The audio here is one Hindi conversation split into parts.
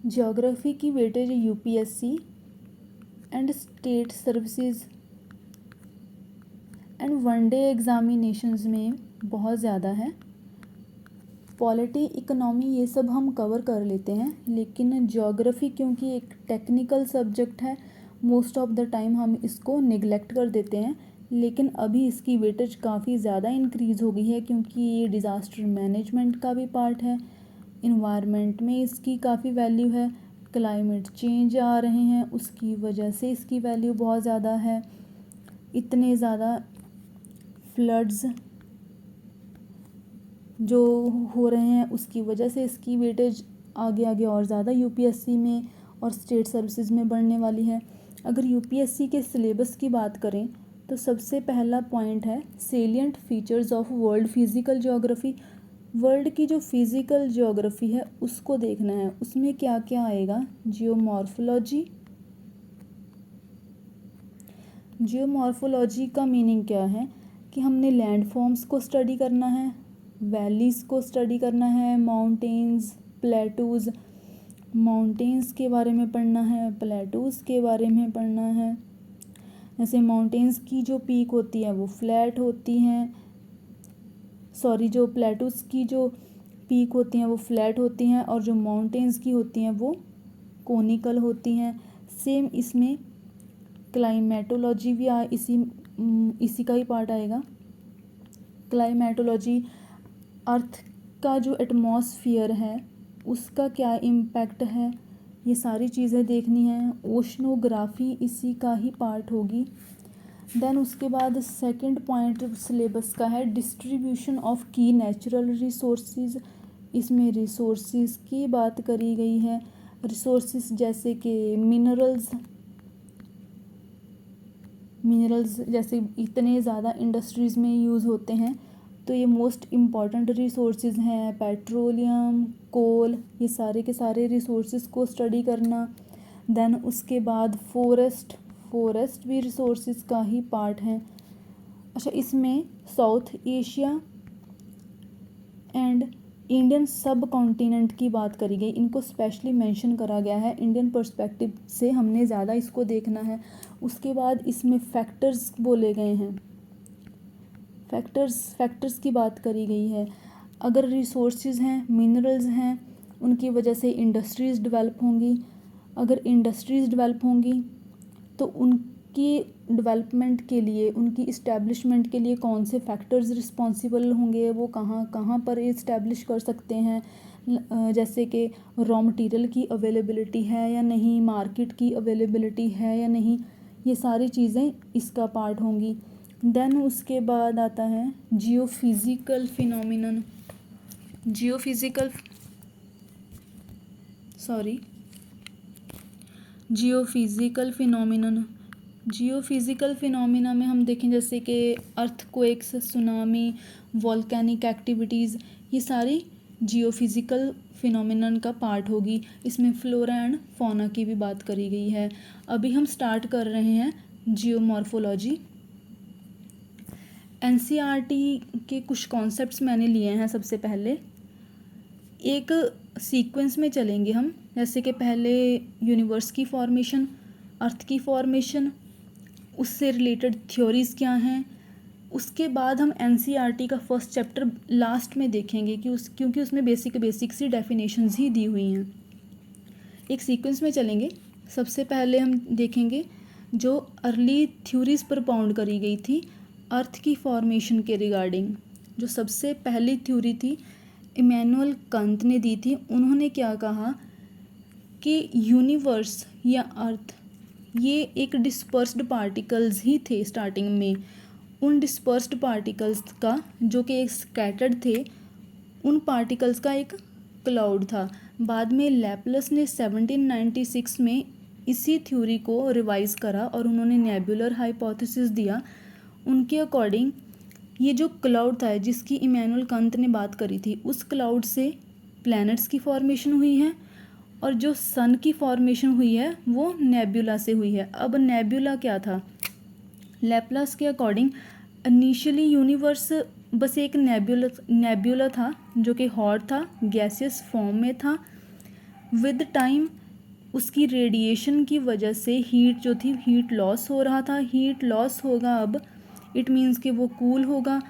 ज्योग्राफी की weightage UPSC and state services and one day examinations में बहुत ज़्यादा है। पॉलिटी, इकोनॉमी ये सब हम कवर कर लेते हैं, लेकिन ज्योग्राफी क्योंकि एक टेक्निकल सब्जेक्ट है, मोस्ट ऑफ द टाइम हम इसको निगलेक्ट कर देते हैं। लेकिन अभी इसकी वेटेज काफ़ी ज़्यादा इंक्रीज़ हो गई है क्योंकि ये डिज़ास्टर मैनेजमेंट का भी पार्ट है। इन्वायरमेंट में इसकी काफ़ी वैल्यू है। क्लाइमेट चेंज आ रहे हैं, उसकी वजह से इसकी वैल्यू बहुत ज़्यादा है। इतने ज़्यादा फ्लड्स जो हो रहे हैं उसकी वजह से इसकी वेटेज आगे आगे और ज़्यादा यूपीएससी में और स्टेट सर्विसेज में बढ़ने वाली है। अगर यूपीएससी के सिलेबस की बात करें तो सबसे पहला पॉइंट है salient features of world physical geography. World की जो फिज़िकल ज्योग्राफी है उसको देखना है। उसमें क्या क्या आएगा? जियोमॉर्फोलॉजी। जियोमॉर्फोलॉजी का मीनिंग क्या है कि हमने लैंड फॉर्म्स को स्टडी करना है, वैलीज़ को स्टडी करना है, माउंटेन्स, प्लेटूज़, माउंटेन्स के बारे में पढ़ना है, प्लेटूज़ के बारे में पढ़ना है। जैसे माउंटेन्स की जो पीक होती है वो फ्लैट होती हैं, जो प्लेटूज़ की जो पीक होती हैं वो फ्लैट होती हैं और जो माउंटेन्स की होती हैं वो कोनिकल होती हैं। सेम इसमें क्लाइमेटोलॉजी भी इसी का ही पार्ट आएगा। क्लाइमेटोलॉजी अर्थ का जो एटमॉस्फेयर है उसका क्या इम्पैक्ट है, ये सारी चीज़ें देखनी है। ओशनोग्राफी इसी का ही पार्ट होगी। देन उसके बाद सेकंड पॉइंट सिलेबस का है डिस्ट्रीब्यूशन ऑफ की नेचुरल रिसोर्सेज। इसमें रिसोर्सेज की बात करी गई है। रिसोर्सेज जैसे कि मिनरल्स जैसे इतने ज़्यादा इंडस्ट्रीज़ में यूज़ होते हैं तो ये मोस्ट इम्पॉर्टेंट रिसोर्सेज हैं। पेट्रोलियम, कोल, ये सारे के सारे रिसोर्सेज को स्टडी करना। देन उसके बाद फॉरेस्ट भी रिसोर्सेज का ही पार्ट है। अच्छा, इसमें साउथ एशिया एंड इंडियन सब कॉन्टिनेंट की बात करी गई, इनको स्पेशली मेंशन करा गया है। इंडियन पर्सपेक्टिव से हमने ज़्यादा इसको देखना है। उसके बाद इसमें फैक्टर्स बोले गए हैं, फैक्टर्स की बात करी गई है। अगर रिसोर्सेज हैं, मिनरल्स हैं, उनकी वजह से इंडस्ट्रीज़ डेवलप होंगी। अगर इंडस्ट्रीज़ डेवलप होंगी तो उनकी डेवलपमेंट के लिए, उनकी इस्टेब्लिशमेंट के लिए कौन से फैक्टर्स रिस्पॉन्सिबल होंगे, वो कहाँ कहाँ पर इस्टेब्लिश कर सकते हैं। जैसे कि रॉ मटेरियल की अवेलेबिलिटी है या नहीं, मार्केट की अवेलेबिलिटी है या नहीं, ये सारी चीज़ें इसका पार्ट होंगी। देन उसके बाद आता है जियोफिज़िकल फिनोमिनन। जियोफिज़िकल फिनोमिना में हम देखें जैसे कि अर्थक्वेक्स, सुनामी, वॉल्केनिक एक्टिविटीज़, ये सारी जियोफिज़िकल फिनोमिनन का पार्ट होगी। इसमें फ्लोरा एंड फौना की भी बात करी गई है। अभी हम स्टार्ट कर रहे हैं जियोमॉर्फोलॉजी। एनसीईआरटी के कुछ कॉन्सेप्ट्स मैंने लिए हैं। सबसे पहले एक सीक्वेंस में चलेंगे हम, जैसे कि पहले यूनिवर्स की फॉर्मेशन, अर्थ की फॉर्मेशन, उससे रिलेटेड थ्योरीज़ क्या हैं। उसके बाद हम एनसीईआरटी का फर्स्ट चैप्टर लास्ट में देखेंगे क्योंकि उसमें बेसिक सी डेफिनेशंस ही दी हुई हैं। एक सीक्वेंस में चलेंगे। सबसे पहले हम देखेंगे जो अर्ली थ्योरीज़ propound करी गई थी अर्थ की फॉर्मेशन के रिगार्डिंग। जो सबसे पहली थ्योरी थी इमैनुअल कांत ने दी थी। उन्होंने क्या कहा कि यूनिवर्स या अर्थ ये एक डिस्पर्स्ड पार्टिकल्स ही थे स्टार्टिंग में। उन डिस्पर्स्ड पार्टिकल्स का, जो कि एक स्कैटर्ड थे, उन पार्टिकल्स का एक क्लाउड था। बाद में लैप्लस ने 1796 में इसी थ्योरी को रिवाइज करा और उन्होंने नेबुलर हाइपोथेसिस दिया। उनके अकॉर्डिंग ये जो क्लाउड था जिसकी इमैनुअल कांत ने बात करी थी, उस क्लाउड से प्लैनेट्स की फॉर्मेशन हुई है और जो सन की फॉर्मेशन हुई है वो नेबुला से हुई है। अब नेबुला क्या था? लैप्लस के अकॉर्डिंग इनिशियली यूनिवर्स बस एक नेबुला था जो कि हॉट था, गैसियस फॉर्म में था। विद टाइम उसकी रेडिएशन की वजह से हीट जो थी, हीट लॉस हो रहा था, हीट लॉस होगा अब, इट मीन्स कि वो कूल होगा,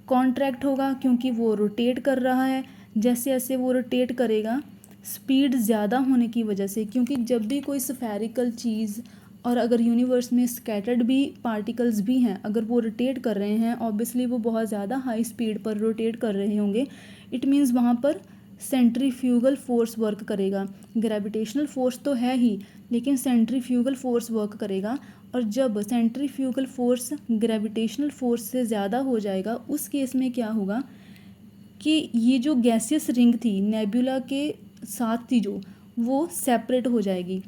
कॉन्ट्रैक्ट होगा क्योंकि वो रोटेट कर रहा है। जैसे जैसे वो रोटेट करेगा स्पीड ज़्यादा होने की वजह से, क्योंकि जब भी कोई स्फेरिकल चीज़ और अगर यूनिवर्स में स्कैटर्ड भी पार्टिकल्स भी हैं, अगर वो रोटेट कर रहे हैं, ऑब्वियसली वो बहुत ज़्यादा हाई स्पीड पर रोटेट कर रहे होंगे, इट मीन्स वहाँ पर सेंट्रीफ्यूगल फोर्स वर्क करेगा। ग्रेविटेशनल फोर्स तो है ही, लेकिन सेंट्रीफ्यूगल फोर्स वर्क करेगा। और जब सेंट्रीफ्यूगल फोर्स ग्रेविटेशनल फोर्स से ज़्यादा हो जाएगा, उस केस में क्या होगा कि ये जो गैसियस रिंग थी नेबुला के साथ थी जो, वो सेपरेट हो जाएगी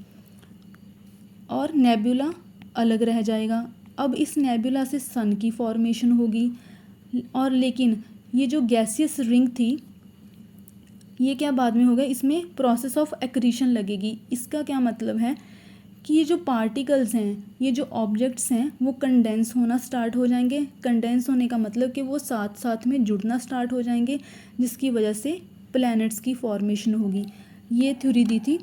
और नेबुला अलग रह जाएगा। अब इस नेबुला से सन की फॉर्मेशन होगी। और लेकिन ये जो गैसियस रिंग थी, ये क्या बाद में होगा, इसमें प्रोसेस ऑफ एक्रीशन लगेगी। इसका क्या मतलब है कि ये जो पार्टिकल्स हैं, ये जो ऑब्जेक्ट्स हैं, वो कंडेंस होना स्टार्ट हो जाएंगे। कंडेंस होने का मतलब कि वो साथ साथ में जुड़ना स्टार्ट हो जाएंगे, जिसकी वजह से प्लैनेट्स की फॉर्मेशन होगी। ये थ्योरी दी थी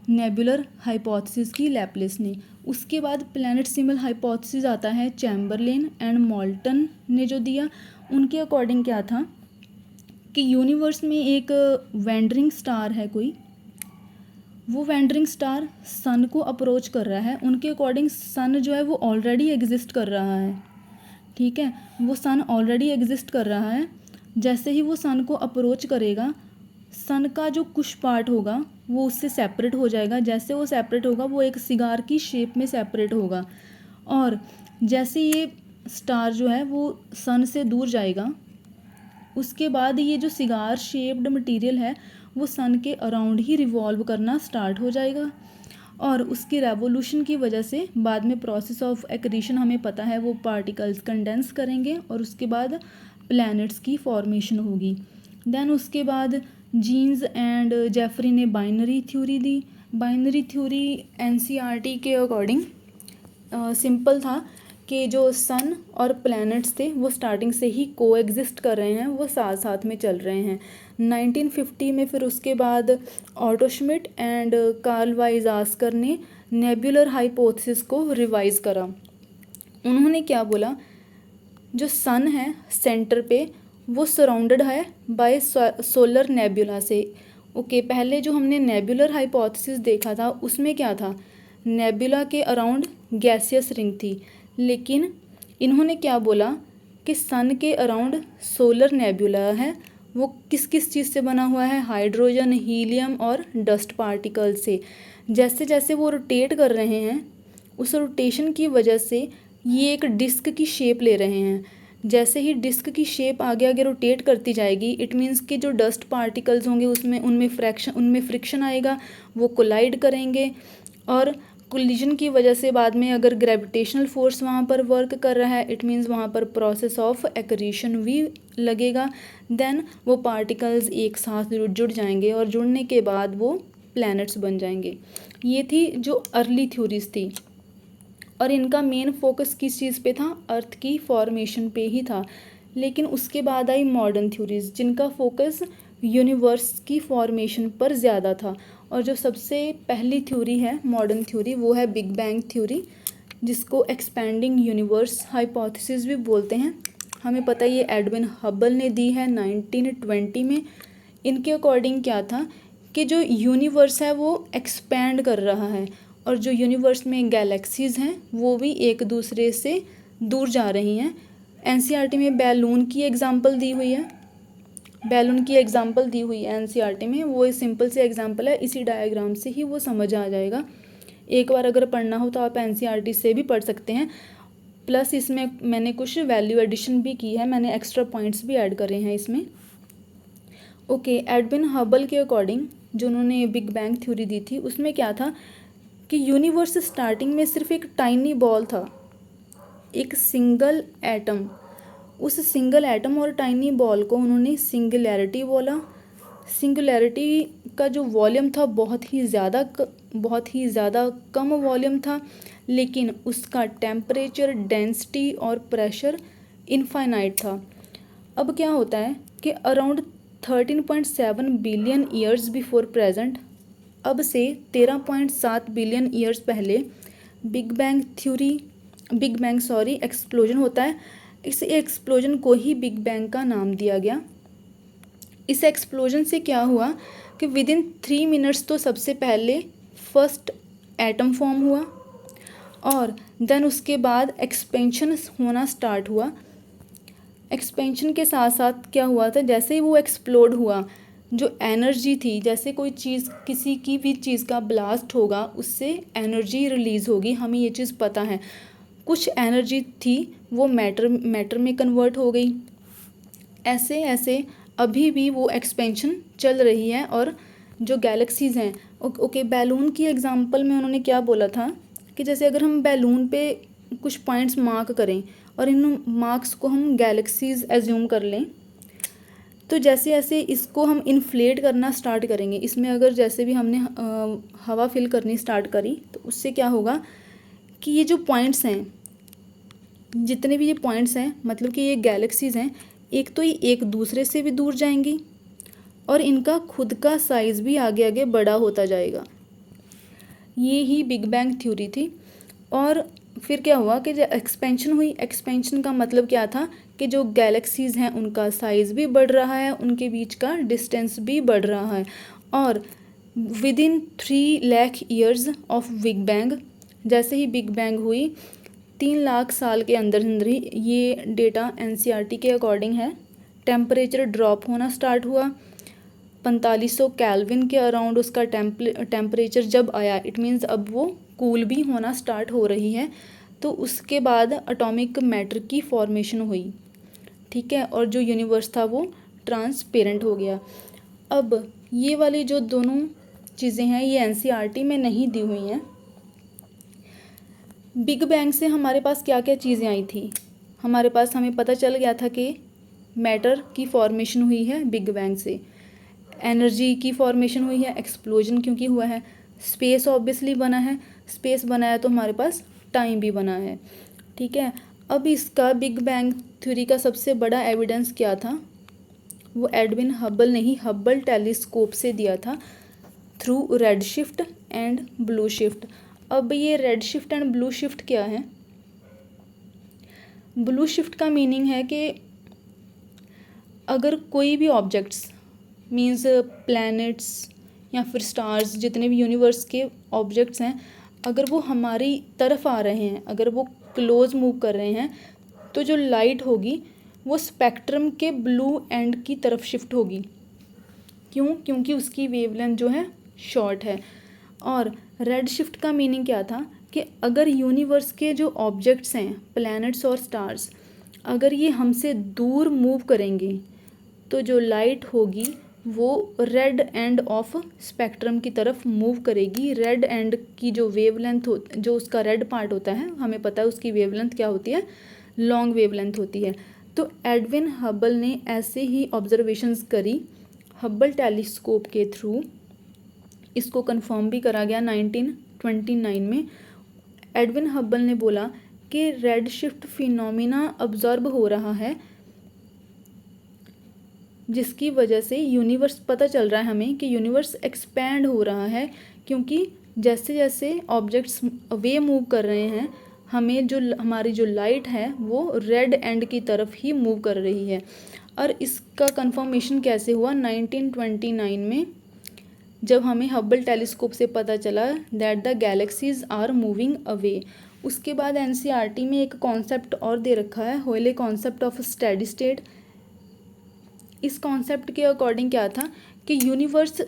नेबुलर हाइपोथेसिस की लैपलेस ने। उसके बाद प्लैनेट सिंबल हाइपोथेसिस आता है चैम्बरलेन एंड मोल्टन ने जो दिया। उनके अकॉर्डिंग क्या था कि यूनिवर्स में एक वेंडरिंग स्टार है कोई, वो वेंडरिंग स्टार सन को अप्रोच कर रहा है। उनके अकॉर्डिंग सन जो है वो ऑलरेडी एग्जिस्ट कर रहा है, ठीक है, वो सन ऑलरेडी एग्जिस्ट कर रहा है। जैसे ही वो सन को अप्रोच करेगा, सन का जो कुछ पार्ट होगा वो उससे सेपरेट हो जाएगा। जैसे वो सेपरेट होगा, वो एक सिगार की शेप में सेपरेट होगा। और जैसे ये स्टार जो है वो सन से दूर जाएगा, उसके बाद ये जो सिगार शेप्ड मटेरियल है वो सन के अराउंड ही रिवॉल्व करना स्टार्ट हो जाएगा। और उसकी रेवोल्यूशन की वजह से बाद में प्रोसेस ऑफ एक्रीशन हमें पता है, वो पार्टिकल्स कंडेंस करेंगे और उसके बाद प्लैनेट्स की फॉर्मेशन होगी। देन उसके बाद जीन्स एंड जेफरी ने बाइनरी थ्योरी दी। बाइनरी थ्योरी एनसीईआरटी के अकॉर्डिंग सिंपल था कि जो सन और प्लैनेट्स थे वो स्टार्टिंग से ही कोएग्जिस्ट कर रहे हैं, वो साथ साथ में चल रहे हैं। 1950 में फिर उसके बाद ऑटो श्मिट एंड कार्ल वाइज़ास्कर ने नेबुलर हाइपोथेसिस को रिवाइज करा। उन्होंने क्या बोला, जो सन है सेंटर पे वो सराउंडेड है बाय सोलर नेबुला से। ओके, पहले जो हमने नेबुलर हाइपोथेसिस देखा था उसमें क्या था, नेबुला के अराउंड गैसियस रिंग थी, लेकिन इन्होंने क्या बोला कि सन के अराउंड सोलर नेबुला है। वो किस किस चीज़ से बना हुआ है, हाइड्रोजन, हीलियम और डस्ट पार्टिकल से। जैसे जैसे वो रोटेट कर रहे हैं, उस रोटेशन की वजह से ये एक डिस्क की शेप ले रहे हैं। जैसे ही डिस्क की शेप आगे आगे रोटेट करती जाएगी, इट मीन्स कि जो डस्ट पार्टिकल्स होंगे उनमें फ्रिक्शन आएगा, वो कोलाइड करेंगे और कोलिजन की वजह से बाद में अगर ग्रेविटेशनल फोर्स वहाँ पर वर्क कर रहा है, इट मीन्स वहाँ पर प्रोसेस ऑफ एक्रीशन भी लगेगा। देन वो पार्टिकल्स एक साथ जुड़ जाएंगे और जुड़ने के बाद वो प्लैनेट्स बन जाएंगे। ये थी जो अर्ली थ्योरीज थी और इनका मेन फोकस किस चीज़ पे था, अर्थ की फॉर्मेशन पे ही था। लेकिन उसके बाद आई मॉडर्न थ्योरीज, जिनका फोकस यूनिवर्स की फॉर्मेशन पर ज़्यादा था। और जो सबसे पहली थ्योरी है मॉडर्न थ्योरी, वो है बिग बैंग थ्योरी, जिसको एक्सपैंडिंग यूनिवर्स हाइपोथेसिस भी बोलते हैं। हमें पता है ये एडविन हबल ने दी है 1920 में। इनके अकॉर्डिंग क्या था कि जो यूनिवर्स है वो एक्सपैंड कर रहा है और जो यूनिवर्स में गैलेक्सीज़ हैं वो भी एक दूसरे से दूर जा रही हैं। एनसीईआरटी में बैलून की एग्जांपल दी हुई है, बैलून की एग्जांपल दी हुई है एनसीईआरटी में। वो सिंपल से एग्जांपल है, इसी डायग्राम से ही वो समझ आ जाएगा। एक बार अगर पढ़ना हो तो आप एनसीईआरटी से भी पढ़ सकते हैं। प्लस इसमें मैंने कुछ वैल्यू एडिशन भी की है, मैंने एक्स्ट्रा पॉइंट्स भी ऐड करे हैं इसमें। ओके, एडविन हबल के अकॉर्डिंग जो उन्होंने बिग बैंग थ्योरी दी थी, उसमें क्या था कि यूनिवर्स स्टार्टिंग में सिर्फ एक टाइनी बॉल था, एक सिंगल एटम। उस सिंगल एटम और टाइनी बॉल को उन्होंने सिंगुलैरिटी बोला। सिंगुलैरिटी का जो वॉल्यूम था बहुत ही ज़्यादा कम वॉल्यूम था, लेकिन उसका टेम्परेचर, डेंसिटी और प्रेशर इनफाइनाइट था। अब क्या होता है कि around 13.7 billion years before present, अब से 13.7 बिलियन ईयर्स पहले बिग बैंग एक्सप्लोजन होता है। इस एक्सप्लोजन को ही बिग बैंग का नाम दिया गया। इस एक्सप्लोजन से क्या हुआ कि विदिन 3 मिनट्स तो सबसे पहले फर्स्ट एटम फॉर्म हुआ और देन उसके बाद एक्सपेंशन होना स्टार्ट हुआ। एक्सपेंशन के साथ साथ क्या हुआ था, जैसे ही वो एक्सप्लोड हुआ, जो एनर्जी थी, जैसे कोई चीज़, किसी की भी चीज़ का ब्लास्ट होगा उससे एनर्जी रिलीज़ होगी, हमें ये चीज़ पता है। कुछ एनर्जी थी वो मैटर में कन्वर्ट हो गई। ऐसे ऐसे अभी भी वो एक्सपेंशन चल रही है। और जो गैलेक्सीज़ हैं, ओके बैलून की एग्जांपल में उन्होंने क्या बोला था कि जैसे अगर हम बैलून पे कुछ पॉइंट्स मार्क करें और इन मार्क्स को हम गैलेक्सीज़ एज्यूम कर लें, तो जैसे जैसे इसको हम इन्फ्लेट करना स्टार्ट करेंगे, इसमें अगर जैसे भी हमने हवा फिल करनी स्टार्ट करी तो उससे क्या होगा कि ये जो पॉइंट्स हैं, जितने भी ये पॉइंट्स हैं, मतलब कि ये गैलेक्सीज़ हैं, एक तो ये एक दूसरे से भी दूर जाएंगी और इनका खुद का साइज़ भी आगे आगे बड़ा होता जाएगा। ये ही बिग बैंग थ्योरी थी। और फिर क्या हुआ कि जब एक्सपेंशन हुई, एक्सपेंशन का मतलब क्या था कि जो गैलेक्सीज़ हैं उनका साइज़ भी बढ़ रहा है, उनके बीच का डिस्टेंस भी बढ़ रहा है। और within 3 lakh years of big bang, जैसे ही बिग बैंग हुई 3 लाख साल के अंदर अंदर ही, ये डेटा एनसीईआरटी के अकॉर्डिंग है, टेम्परेचर ड्रॉप होना स्टार्ट हुआ। 4500 केल्विन के अराउंड उसका टेम्परेचर जब आया, इट मीन्स अब वो कूल भी होना स्टार्ट हो रही है। तो उसके बाद एटॉमिक मैटर की फॉर्मेशन हुई, ठीक है, और जो यूनिवर्स था वो ट्रांसपेरेंट हो गया। अब ये वाली जो दोनों चीज़ें हैं ये एनसीईआरटी में नहीं दी हुई हैं। बिग बैंग से हमारे पास क्या क्या चीज़ें आई थी, हमारे पास हमें पता चल गया था कि मैटर की फॉर्मेशन हुई है बिग बैंग से, एनर्जी की फॉर्मेशन हुई है, एक्सप्लोजन क्योंकि हुआ है, स्पेस ऑब्वियसली बना है, स्पेस बना है तो हमारे पास टाइम भी बना है, ठीक है। अब इसका बिग बैंग थ्योरी का सबसे बड़ा एविडेंस क्या था, वो एडविन हबल ने ही हबल टेलीस्कोप से दिया था, through red shift and blue shift. अब ये red shift and blue shift क्या है? ब्लू शिफ्ट का मीनिंग है कि अगर कोई भी ऑब्जेक्ट्स, मीन्स प्लैनेट्स या फिर स्टार्स, जितने भी यूनिवर्स के ऑब्जेक्ट्स हैं, अगर वो हमारी तरफ आ रहे हैं, अगर वो क्लोज मूव कर रहे हैं, तो जो लाइट होगी वो स्पेक्ट्रम के ब्लू एंड की तरफ शिफ्ट होगी। क्यों? क्योंकि उसकी वेवलेंथ जो है शॉर्ट है। और रेड शिफ्ट का मीनिंग क्या था कि अगर यूनिवर्स के जो ऑब्जेक्ट्स हैं, प्लैनेट्स और स्टार्स, अगर ये हमसे दूर मूव करेंगे तो जो लाइट होगी वो रेड एंड ऑफ स्पेक्ट्रम की तरफ मूव करेगी। रेड एंड की जो वेवलेंथ हो, जो उसका रेड पार्ट होता है, हमें पता है उसकी वेवलेंथ क्या होती है, लॉन्ग वेवलेंथ होती है। तो एडविन हबल ने ऐसे ही ऑब्जर्वेशंस करी हबल टेलीस्कोप के थ्रू। इसको कंफर्म भी करा गया 1929 में। एडविन हबल ने बोला कि रेड शिफ्ट फिनोमिना ऑब्जर्व हो रहा है, जिसकी वजह से यूनिवर्स, पता चल रहा है हमें कि यूनिवर्स एक्सपैंड हो रहा है, क्योंकि जैसे जैसे ऑब्जेक्ट्स वे मूव कर रहे हैं, हमें जो हमारी जो लाइट है वो रेड एंड की तरफ ही मूव कर रही है। और इसका कंफर्मेशन कैसे हुआ? 1929 में, जब हमें हबल टेलीस्कोप से पता चला that the galaxies are moving away. उसके बाद एनसीईआरटी में एक कॉन्सेप्ट और दे रखा है, होले कॉन्सेप्ट ऑफ स्टेडी स्टेट। इस कॉन्सेप्ट के अकॉर्डिंग क्या था कि यूनिवर्स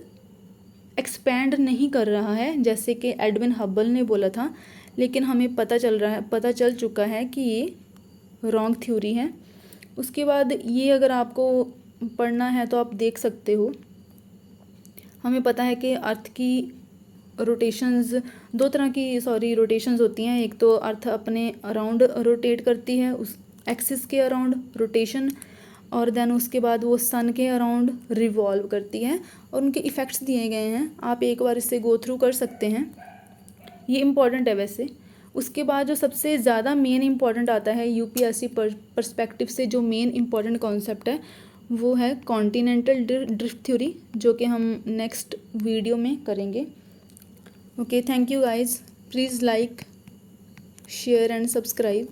एक्सपैंड नहीं कर रहा है जैसे कि एडविन हबल ने बोला था, लेकिन हमें पता चल चुका है कि ये रॉन्ग थ्योरी है। उसके बाद ये अगर आपको पढ़ना है तो आप देख सकते हो। हमें पता है कि अर्थ की रोटेशंस, दो तरह की रोटेशंस होती हैं। एक तो अर्थ अपने अराउंड रोटेट करती है, उस एक्सिस के अराउंड रोटेशन, और देन उसके बाद वो सन के अराउंड रिवॉल्व करती है, और उनके इफ़ेक्ट्स दिए गए हैं, आप एक बार इससे गो थ्रू कर सकते हैं, ये इम्पॉर्टेंट है वैसे। उसके बाद जो सबसे ज़्यादा मेन इम्पॉर्टेंट आता है यूपीएससी पर्सपेक्टिव से, जो मेन इम्पॉर्टेंट कॉन्सेप्ट है वो है कॉन्टिनेंटल ड्रिफ्ट थ्योरी, जो कि हम नेक्स्ट वीडियो में करेंगे। Okay, thank you guys, please like, share and subscribe.